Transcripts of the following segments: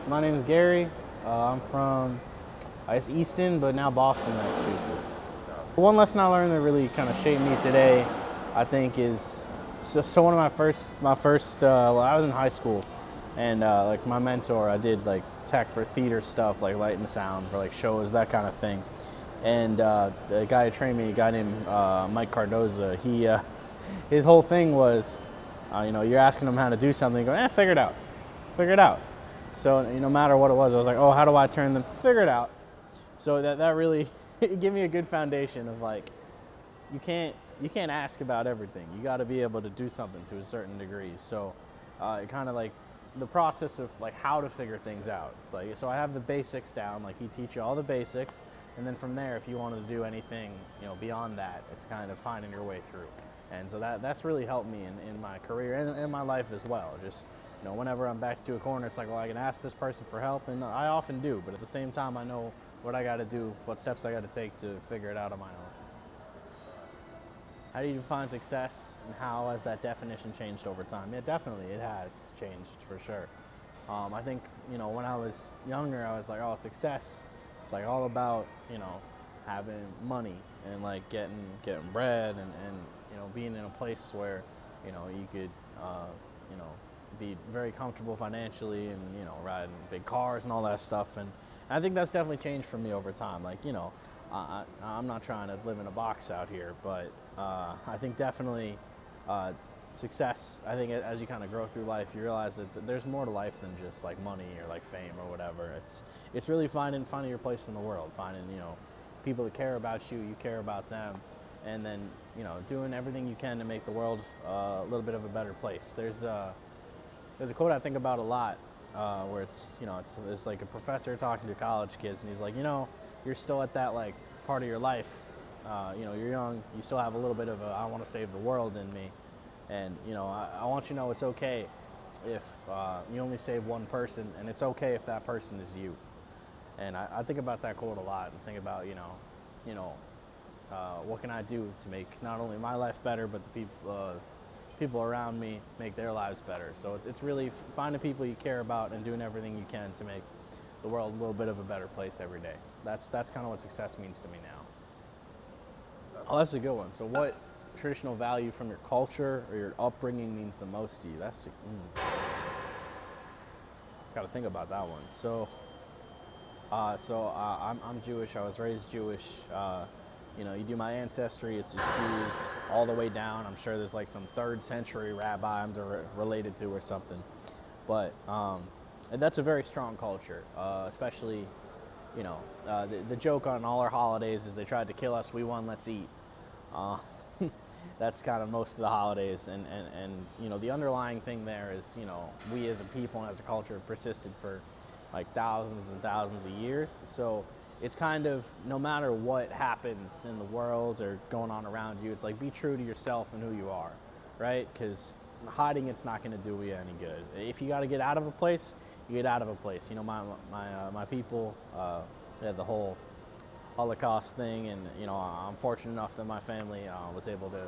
My name is Gary. I'm from, it's Easton, but now Boston, Massachusetts. One lesson I learned that really kind of shaped me today, I think, is so one of well, I was in high school, and like my mentor, I did like tech for theater stuff, like light and sound for like shows, that kind of thing. And the guy who trained me, a guy named Mike Cardoza, his whole thing was, you're asking him how to do something, go, figure it out. So no matter what it was, I was like, oh, how do I turn them? Figure it out. So that really gave me a good foundation of like, you can't ask about everything. You got to be able to do something to a certain degree. So it kind of like the process of like how to figure things out. It's like, so I have the basics down. Like he teach you all the basics, and then from there, if you wanted to do anything, beyond that, it's kind of finding your way through. And so that's really helped me in my career and in my life as well. Just whenever I'm backed to a corner, it's like, well, I can ask this person for help, and I often do. But at the same time, I know what I got to do, what steps I got to take to figure it out on my own. How do you define success, and how has that definition changed over time? Yeah, definitely, it has changed for sure. I think when I was younger, I was like, oh, success. It's like all about having money and like getting bread and being in a place where you could you know be very comfortable financially and riding big cars and all that stuff. And I think that's definitely changed for me over time. Like I'm not trying to live in a box out here, but I think definitely success. I think as you kind of grow through life, you realize that there's more to life than just like money or like fame or whatever. It's really finding your place in the world, finding people that care about you, you care about them, and then doing everything you can to make the world a little bit of a better place. There's a quote I think about a lot, where it's like a professor talking to college kids, and he's like, you're still at that like part of your life. You're young. You still have a little bit of a I want to save the world in me, and I want you to know it's okay if you only save one person, and it's okay if that person is you. And I think about that quote a lot, and think about what can I do to make not only my life better, but the people around me make their lives better. So it's really finding people you care about and doing everything you can to make the world a little bit of a better place every day. That's kind of what success means to me now. Oh, that's a good one. So what traditional value from your culture or your upbringing means the most to you? Got to think about that one. I'm Jewish. I was raised Jewish. You do my ancestry, it's just Jews all the way down. I'm sure there's like some third century rabbi I'm related to or something. But and that's a very strong culture, especially, the joke on all our holidays is they tried to kill us, we won, let's eat. Uh, that's kind of most of the holidays. And the underlying thing there is, we as a people and as a culture have persisted for like thousands and thousands of years. So it's kind of no matter what happens in the world or going on around you, it's like be true to yourself and who you are, right? Because hiding it's not going to do you any good. If you got to get out of a place, you get out of a place. My people had the whole Holocaust thing, and I'm fortunate enough that my family was able to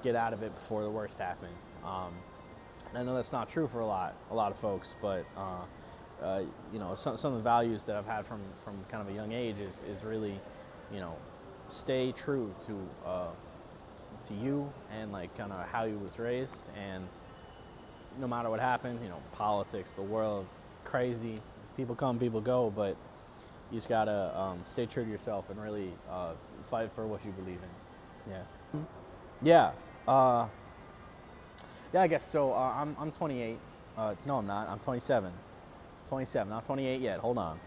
get out of it before the worst happened. And I know that's not true for a lot of folks, but some of the values that I've had from kind of a young age is really, stay true to you and like kind of how you was raised, and no matter what happens, politics, the world, crazy, people come, people go, but you just gotta stay true to yourself and really fight for what you believe in. Yeah. Yeah. Yeah, I guess so. I'm 28. No, I'm not. I'm 27. 27, not 28 yet. Hold on.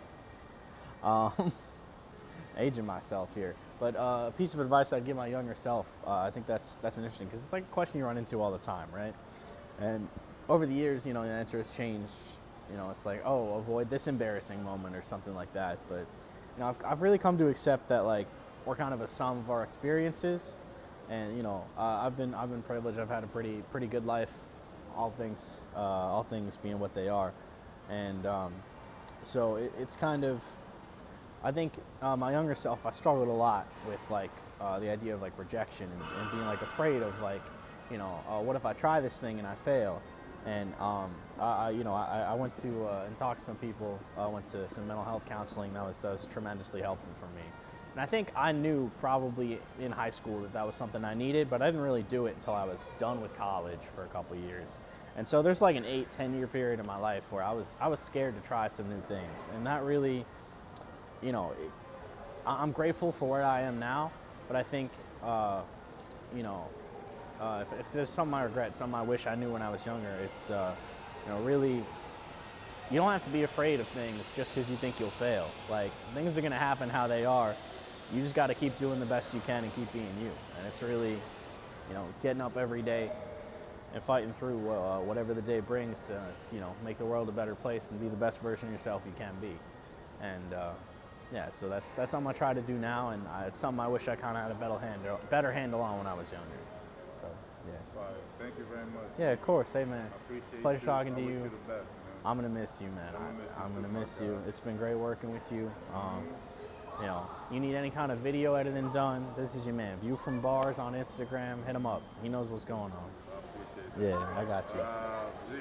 Aging myself here. But a piece of advice I'd give my younger self, I think that's interesting, because it's like a question you run into all the time, right? And over the years, the answer has changed. It's like, oh, avoid this embarrassing moment or something like that. But I've really come to accept that like we're kind of a sum of our experiences, and I've been privileged. I've had a pretty good life, all things being what they are. And so it's kind of, I think my younger self, I struggled a lot with like the idea of like rejection and being like afraid of like, what if I try this thing and I fail? And I went to and talked to some people. I went to some mental health counseling. That was tremendously helpful for me. And I think I knew probably in high school that was something I needed, but I didn't really do it until I was done with college for a couple of years. And so there's like an 8-10 year period in my life where I was scared to try some new things, and that really, you know, I'm grateful for where I am now. But I think, you know, if there's something I regret, something I wish I knew when I was younger, it's really, you don't have to be afraid of things just because you think you'll fail. Like, things are going to happen how they are. You just got to keep doing the best you can and keep being you. And it's really, getting up every day and fighting through whatever the day brings to, make the world a better place and be the best version of yourself you can be. And yeah, so that's something I try to do now, and it's something I wish I kind of had a better handle on when I was younger. So yeah. Right. Thank you very much. Yeah, of course. Hey man, I appreciate pleasure you. talking I to wish you. you the best, man. I'm gonna miss you, man. I'm gonna miss you. It's been great working with you. You need any kind of video editing done, this is your man. View from Bars on Instagram. Hit him up. He knows what's going on. I appreciate it. Yeah, I got you. Z.